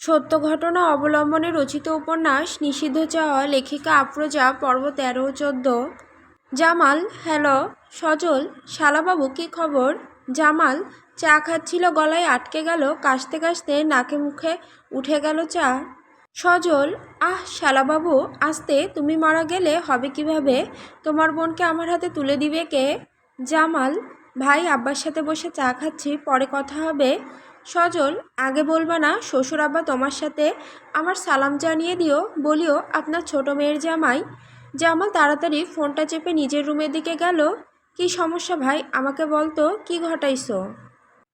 সত্য ঘটনা অবলম্বনে রচিত উপন্যাস নিষিদ্ধ চাওয়া লেখিকা আফরোজা পর্ব ১৩ ও ১৪। জামাল, হ্যালো। সজল, শালাবাবু কী খবর? জামাল চা খাচ্ছিল, গলায় আটকে গেল, কাশতে কাশতে নাকে মুখে উঠে গেল চা। সজল, আহ শালাবাবু আস্তে, তুমি মারা গেলে হবে কিভাবে? তোমার বোনকে আমার হাতে তুলে দিবে কে? জামাল, ভাই আব্বার সাথে বসে চা খাচ্ছি, পরে কথা হবে। সজল, আগে বলবা না শ্বশুর আব্বা তোমার সাথে? আমার সালাম জানিয়ে দিও, বলিও আপনার ছোট মেয়ের জামাই। জামাল তাড়াতাড়ি ফোনটা চেপে নিজের রুমের দিকে গেল। কি সমস্যা ভাই, আমাকে বলতো, কি ঘটাইছো?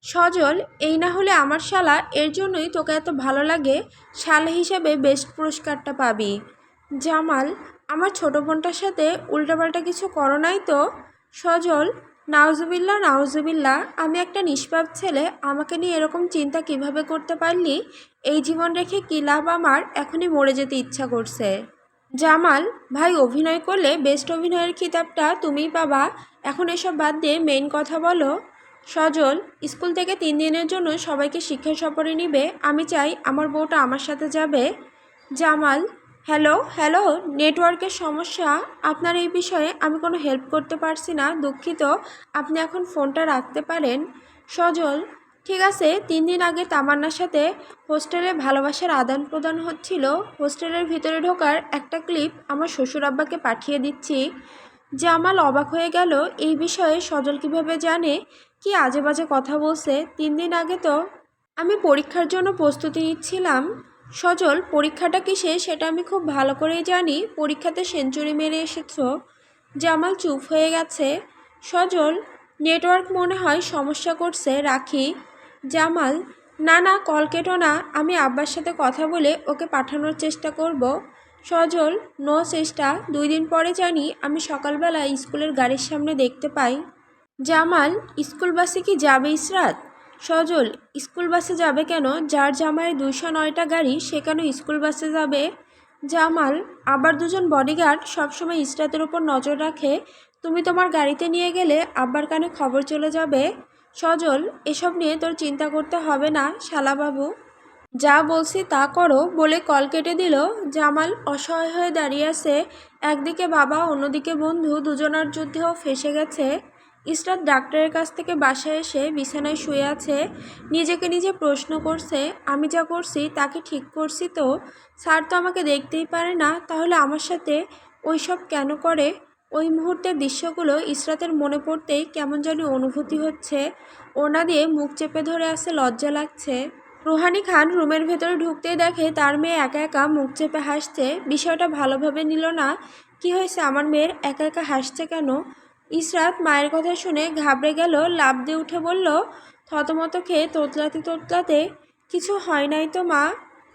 সজল, এই না হলে আমার শালা, এর জন্যই তোকে এত ভালো লাগে, শালা হিসেবে বেস্ট পুরস্কারটা পাবি। জামাল, আমার ছোট বোনটার সাথে উল্টাপাল্টা কিছু করো নাই তো? সজল, নাউজুবিল্লাহ নাউজুবিল্লাহ, আমি একটা নিষ্পাপ ছেলে, আমাকে নিয়ে এরকম চিন্তা কিভাবে করতে পারলি? এই জীবন রেখে কী লাভ আমার, এখনই মরে যেতে ইচ্ছা করছে। জামাল, ভাই অভিনয় করলে বেস্ট অভিনয়ের খিতাবটা তুমিই পাবা, এখন এসব বাদ দিয়ে মেইন কথা বলো। সজল, স্কুল থেকে ৩ দিনের জন্য সবাইকে শিক্ষা সফরে নিবে, আমি চাই আমার বউটা আমার সাথে যাবে। জামাল, হ্যালো হ্যালো, নেটওয়ার্কের সমস্যা, আপনার এই বিষয়ে আমি কোনো হেল্প করতে পারছি না, দুঃখিত, আপনি এখন ফোনটা রাখতে পারেন। সজল, ঠিক আছে। ৩ দিন আগে তামান্নার সাথে হোস্টেলে ভালোবাসার আদান প্রদান হচ্ছিল, হোস্টেলের ভিতরে ঢোকার একটা ক্লিপ আমার শ্বশুর আব্বাকে পাঠিয়ে দিচ্ছি। জামাল অবাক হয়ে গেল, এই বিষয়ে সজল কিভাবে জানে? কি আজে বাজে কথা বলছে, ৩ দিন আগে তো আমি পরীক্ষার জন্য প্রস্তুতি নিচ্ছিলাম। সজল, পরীক্ষাটা কিসে সেটা আমি খুব ভালো করেই জানি, পরীক্ষাতে সেঞ্চুরি মেরে এসেছো। জামাল চুপ হয়ে গেছে। সজল, নেটওয়ার্ক মনে হয় সমস্যা করছে, রাখি। জামাল, না না, কল কেটো না, আমি আব্বার সাথে কথা বলে ওকে পাঠানোর চেষ্টা করব। সজল, নো চেষ্টা, ২ দিন পরে জানি আমি সকালবেলা স্কুলের গাড়ির সামনে দেখতে পাই। জামাল, স্কুল বাসে কি যাবে ইসরাত? সজল, স্কুল বাসে যাবে কেন? যার জামাইয়ের ২০৯টা গাড়ি, সে কেন স্কুল বাসে যাবে? জামাল, আবার ২জন বডিগার্ড সবসময় ইসরাতের ওপর নজর রাখে, তুমি তোমার গাড়িতে নিয়ে গেলে আব্বার কানে খবর চলে যাবে। সজল, এসব নিয়ে তোর চিন্তা করতে হবে না শালাবাবু, যা বলছি তা করো, বলে কল কেটে দিল। জামাল অসহায় হয়ে দাঁড়িয়ে আছে, একদিকে বাবা অন্যদিকে বন্ধু, দুজনার যুদ্ধেও ফেঁসে গেছে। ইসরাত ডাক্তারের কাছ থেকে বাসায় এসে বিছানায় শুয়ে আছে, নিজেকে নিজে প্রশ্ন করছে, আমি যা করছি তাকে ঠিক করছি তো? স্যার তো আমাকে দেখতেই পারে না, তাহলে আমার সাথে ওই সব কেন করে? ওই মুহূর্তের দৃশ্যগুলো ইসরাতের মনে পড়তেই কেমন যেন অনুভূতি হচ্ছে, ওনা দিয়ে মুখ চেপে ধরে আছে, লজ্জা লাগছে। রুহানি খান রুমের ভেতরে ঢুকতেই দেখে তার মেয়ে একা একা মুখ চেপে হাসছে, বিষয়টা ভালোভাবে নিল না। কি হয়েছে, আমার মেয়ের একা একা হাসছে কেন? ইসরাত মায়ের কথা শুনে ঘাবড়ে গেল, লাফ দিয়ে উঠে বলল, থতমত খেয়ে তোতলাতে তোতলাতে, কিছু হয় নাই তো মা।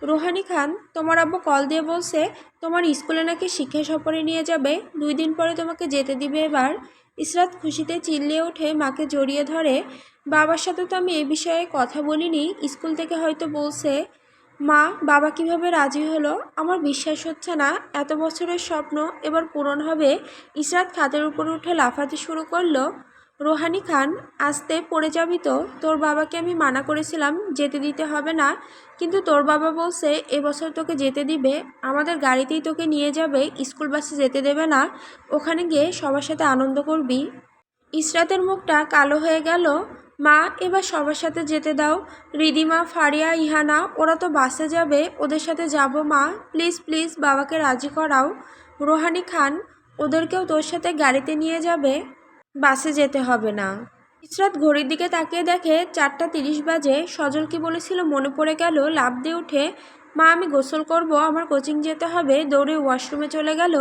রুহানি খান, তোমার আব্বু কল দিয়ে বলছে তোমার স্কুলে নাকি শিক্ষা সফরে নিয়ে যাবে, ২ দিন পরে তোমাকে যেতে দিবে এবার। ইসরাত খুশিতে চিল্লিয়ে উঠে মাকে জড়িয়ে ধরে, বাবার সাথে তো আমি এ বিষয়ে কথা বলিনি, স্কুল থেকে হয়তো বলছে। মা, বাবা কিভাবে রাজি হলো? আমার বিশ্বাস হচ্ছে না, এত বছরের স্বপ্ন এবার পূরণ হবে। ইসরাত খাটের উপর উঠে লাফাতে শুরু করলো। রুহানি খান, আস্তে, পড়ে যাবি তো, তোর বাবাকে আমি মানা করেছিলাম যেতে দিতে হবে না, কিন্তু তোর বাবা বলছে এবছর তোকে যেতে দিবে, আমাদের গাড়িতেই তোকে নিয়ে যাবে, স্কুল বাসে যেতে দেবে না, ওখানে গিয়ে সবার সাথে আনন্দ করবি। ইসরাতের মুখটা কালো হয়ে গেল। মা, এবার সবার সাথে যেতে দাও, রিদিমা, ফারিয়া, ইহানা, ওরা তো বাসে যাবে, ওদের সাথে যাব মা, প্লিজ প্লিজ বাবাকে রাজি করাও। রুহানি খান, ওদেরকেও তোর সাথে গাড়িতে নিয়ে যাবে, বাসে যেতে হবে না। ইসরাত ঘড়ির দিকে তাকিয়ে দেখে ৪টা ৩০ বাজে। সজল কি বলেছিল মনে পড়ে গেল, লাফ দিয়ে উঠে, মা আমি গোসল করব, আমার কোচিং যেতে হবে, দৌড়ে ওয়াশরুমে চলে গেল।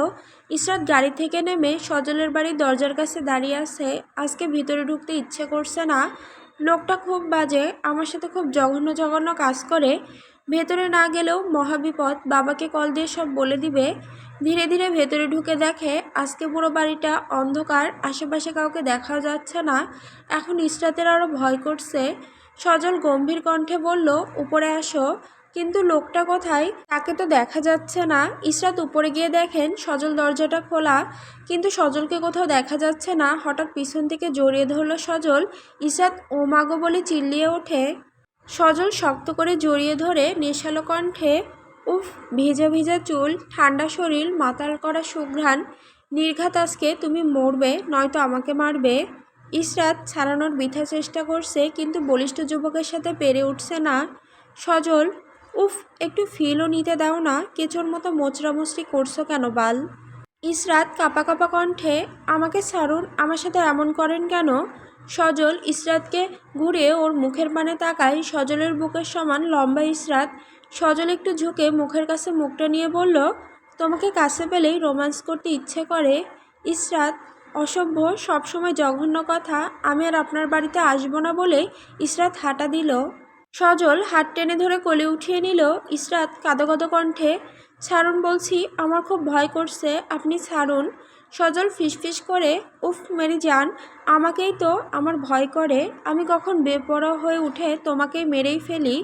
ইসরাত গাড়ি থেকে নেমে সজলের বাড়ির দরজার কাছে দাঁড়িয়ে আছে, আজকে ভিতরে ঢুকতে ইচ্ছে করছে না, লোকটা খুব বাজে, আমার সাথে খুব জঘন্য জঘন্য কাজ করে, ভেতরে না গেলেও মহাবিপদ, বাবাকে কল দিয়ে সব বলে দিবে। ধীরে ধীরে ভেতরে ঢুকে দেখে আজকে পুরো বাড়িটা অন্ধকার, আশেপাশে কাউকে দেখা যাচ্ছে না। এখন ইসরাতের আরও ভয় করছে। সজল গম্ভীর কণ্ঠে বলল, উপরে আসো। কিন্তু লোকটা কোথায়, তাকে তো দেখা যাচ্ছে না। ইসরাত উপরে গিয়ে দেখেন সজল দরজাটা খোলা, কিন্তু সজলকে কোথাও দেখা যাচ্ছে না। হঠাৎ পিছন থেকে জড়িয়ে ধরল সজল। ইসরাত ও মাগো বলে চিল্লিয়ে ওঠে। সজল শক্ত করে জড়িয়ে ধরে নেশালো কণ্ঠে, উফ, ভেজা ভেজা চুল, ঠান্ডা শরীর, মাতাল করা সুঘ্রাণ, নির্ঘাত আজকে তুমি মরবে নয়তো আমাকে মারবে। ইসরাত ছাড়ানোর বৃথা চেষ্টা করছে কিন্তু বলিষ্ঠ যুবকের সাথে পেরে উঠছে না। সজল, উফ, একটু ফিলও নিতে দাও না, কেঁচোর মতো মোচড়ামুচড়ি করছো কেন বাল। ইসরাত কাঁপা কাঁপা কণ্ঠে, আমাকে ছাড়ুন, আমার সাথে এমন করেন কেন। সজল ইসরাতকে ঘুরে ওর মুখের পানে তাকায়। সজলের বুকের সমান লম্বা ইসরাত। সজল একটু ঝুঁকে মুখের কাছে মুখটা নিয়ে বলল, তোমাকে কাছে পেলেই রোম্যান্স করতে ইচ্ছে করে। ইসরাত, অসভ্য, সবসময় জঘন্য কথা, আমি আর আপনার বাড়িতে আসবো না বলে ইসরাত হাঁটা দিল। সজল হাত টেনে ধরে কোলে উঠিয়ে নিল। ইসরাত কাঁদো কাঁদো কণ্ঠে, ছাড়ুন বলছি, আমার খুব ভয় করছে, আপনি ছাড়ুন। সজল ফিসফিস করে, উফ মেরি জান, আমাকেই তো আমার ভয় করে, আমি কখন বেপরোয়া হয়ে উঠে তোমাকেই মেরেই ফেলি।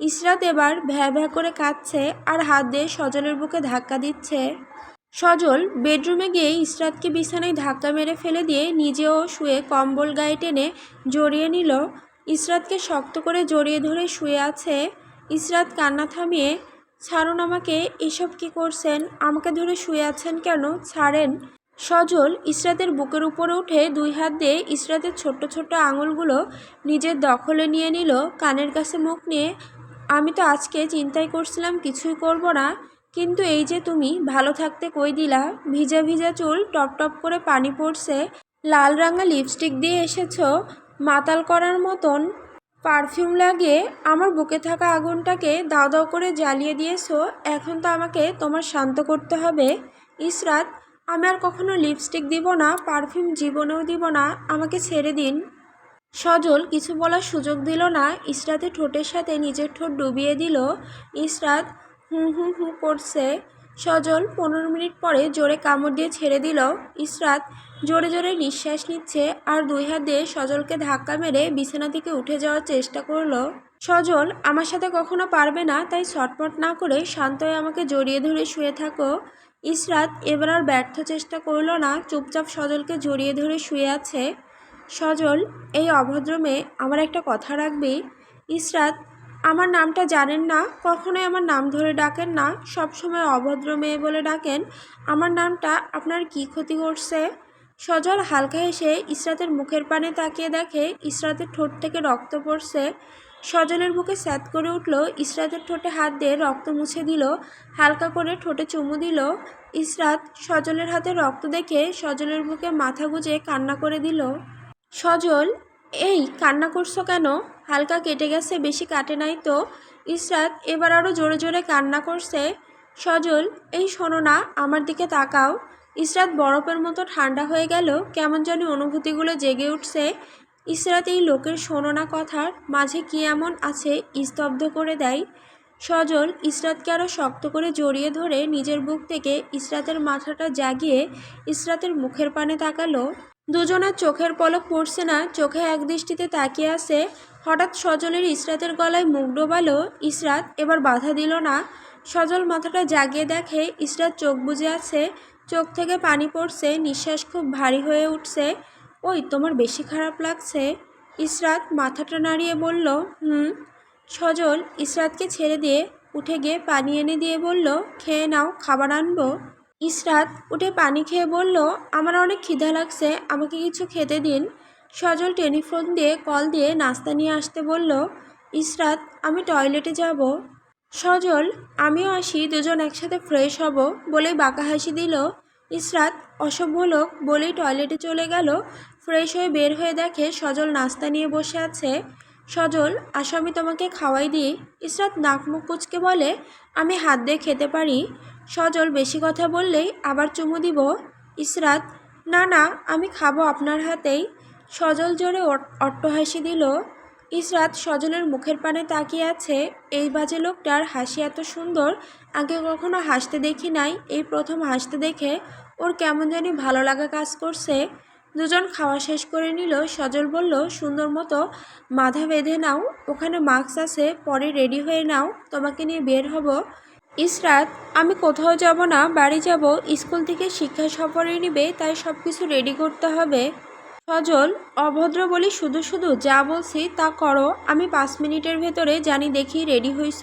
ইসরাত এবার ভ্যা ভ্যা করে কাঁদছে আর হাত দিয়ে সজলের বুকে ধাক্কা দিচ্ছে। সজল বেডরুমে গিয়ে ইসরাতকে বিছানায় ধাক্কা মেরে ফেলে দিয়ে নিজেও শুয়ে কম্বল গায়ে টেনে জড়িয়ে নিল। ইসরাতকে শক্ত করে জড়িয়ে ধরে শুয়ে আছে। ইসরাত কান্না থামিয়ে, ছাড়ুন আমাকে, এসব কি করছেন, আমাকে ধরে শুয়ে আছেন কেন, ছাড়েন। সজল ইসরাতের বুকের উপরে উঠে দুই হাত দিয়ে ইসরাতের ছোট্ট ছোট্ট আঙুলগুলো নিজের দখলে নিয়ে নিল, কানের কাছে মুখ নিয়ে, আমি তো আজকে চিন্তাই করছিলাম কিছুই করব না, কিন্তু এই যে তুমি ভালো থাকতে কই দিলা। ভিজা ভিজা চুল, টপ টপ করে পানি পড়ছে, লাল রাঙা লিপস্টিক দিয়ে এসেছো, মাতাল করার মতন পারফিউম লাগিয়ে আমার বুকে থাকা আগুনটাকে দাও দাও করে জ্বালিয়ে দিয়েছো। এখন তো আমাকে তোমার শান্ত করতে হবে। ইসরাত, আমি আর কখনো লিপস্টিক দিব না, পারফিউম জীবনেও দিব না, আমাকে ছেড়ে দিন। সজল কিছু বলার সুযোগ দিল না। ইসরাতের ঠোঁটের সাথে নিজের ঠোঁট ডুবিয়ে দিল। ইসরাত হুঁ হুঁ হুঁ করছে। সজল 15 মিনিট পরে জোরে কামড় দিয়ে ছেড়ে দিল। ইসরাত জোরে জোরে নিঃশ্বাস নিচ্ছে আর দুই হাত দিয়ে সজলকে ধাক্কা মেরে বিছানা থেকে উঠে যাওয়ার চেষ্টা করলো। সজল আমার সাথে কখনো পারবে না, তাই ছটফট না করে শান্ত হয়ে আমাকে জড়িয়ে ধরে শুয়ে থাকো। ইসরাত এবার আর ব্যর্থ চেষ্টা করলো না, চুপচাপ সজলকে জড়িয়ে ধরে শুয়ে আছে। সজল, এই অভদ্র মেয়ে, আমার একটা কথা রাখবি। ইসরাত, আমার নামটা জানেন না, কখনোই আমার নাম ধরে ডাকেন না, সবসময় অভদ্র মেয়ে বলে ডাকেন, আমার নামটা আপনার কি ক্ষতি করছে। সজল হালকা হেসে ইসরাতের মুখের পানে তাকিয়ে দেখে ইসরাতের ঠোঁট থেকে রক্ত পড়ছে। সজলের বুকে স্যাঁত করে উঠল। ইসরাতের ঠোঁটে হাত দিয়ে রক্ত মুছে দিল, হালকা করে ঠোঁটে চুমু দিল। ইসরাত সজলের হাতে রক্ত দেখে সজলের বুকে মাথা গুজে কান্না করে দিল। সজল, এই কান্না করছো কেন, হালকা কেটে গেছে, বেশি কাটে নাই তো। ইসরাত এবার আরও জোরে জোরে কান্না করছে। সজল, এই শোনো না, আমার দিকে তাকাও। ইসরাত বরফের মতো ঠান্ডা হয়ে গেল, কেমন জানি অনুভূতিগুলো জেগে উঠছে। ইসরাত এই লোকের শোনো না কথার মাঝে কি এমন আছে স্তব্ধ করে দেয়। সজল ইসরাতকে আরও শক্ত করে জড়িয়ে ধরে নিজের বুক থেকে ইসরাতের মাথাটা জাগিয়ে ইসরাতের মুখের পানে তাকালো। দুজনের চোখের পলক পড়ছে না, চোখে এক দৃষ্টিতে তাকিয়ে আছে। হঠাৎ সজলের ইসরাতের গলায় মুখ ডোবালো। ইসরাত এবার বাধা দিল না। সজল মাথাটা জাগিয়ে দেখে ইসরাত চোখ বুজে আছে, চোখ থেকে পানি পড়ছে, নিঃশ্বাস খুব ভারী হয়ে উঠছে। ওই তোমার বেশি খারাপ লাগছে। ইসরাত মাথাটা নাড়িয়ে বলল, হুম। সজল ইসরাতকে ছেড়ে দিয়ে উঠে গিয়ে পানি এনে দিয়ে বলল, খেয়ে নাও, খাবার আনবো। ইসরাত উঠে পানি খেয়ে বলল, আমার অনেক খিদা লাগছে, আমাকে কিছু খেতে দিন। সজল টেলিফোন দিয়ে কল দিয়ে নাস্তা নিয়ে আসতে বলল। ইসরাত, আমি টয়লেটে যাব। সজল, আমিও আসি, দুজন একসাথে ফ্রেশ হব বলেই বাঁকা হাসি দিল। ইসরাত অসভ্য লোক বলেই টয়লেটে চলে গেল। ফ্রেশ হয়ে বের হয়ে দেখে সজল নাস্তা নিয়ে বসে আছে। সজল, আসো আমি তোমাকে খাওয়াই দিই। ইসরাত নাক মুখ কুচকে বলে, আমি হাত দিয়ে খেতে পারি। সজল বেশি কথা বললেই আবার চুমু দিব। ইসরাত, না না, আমি খাবো আপনার হাতেই। সজল জোরে অট্টহাসি দিল। ইসরাত সজলের মুখের পানে তাকিয়ে আছে। এই বাজে লোকটার হাসি এত সুন্দর, আগে কখনো হাসতে দেখি নাই, এই প্রথম হাসতে দেখে ওর কেমন জানি ভালো লাগা কাজ করছে। দুজন খাওয়া শেষ করে নিল। সজল বলল, সুন্দর মতো মাথা বেঁধে নাও, ওখানে মাস্ক আছে, পরে রেডি হয়ে নাও, তোমাকে নিয়ে বের হব। ইসরাত, আমি কোথাও যাব না, বাড়ি যাব, স্কুল থেকে শিক্ষা সফরে নিবে, তাই সব কিছু রেডি করতে হবে। সজল, অভদ্র বলি শুধু শুধু, যা বলছি তা করো। আমি 5 মিনিটের ভেতরে জানি দেখি রেডি হইছ।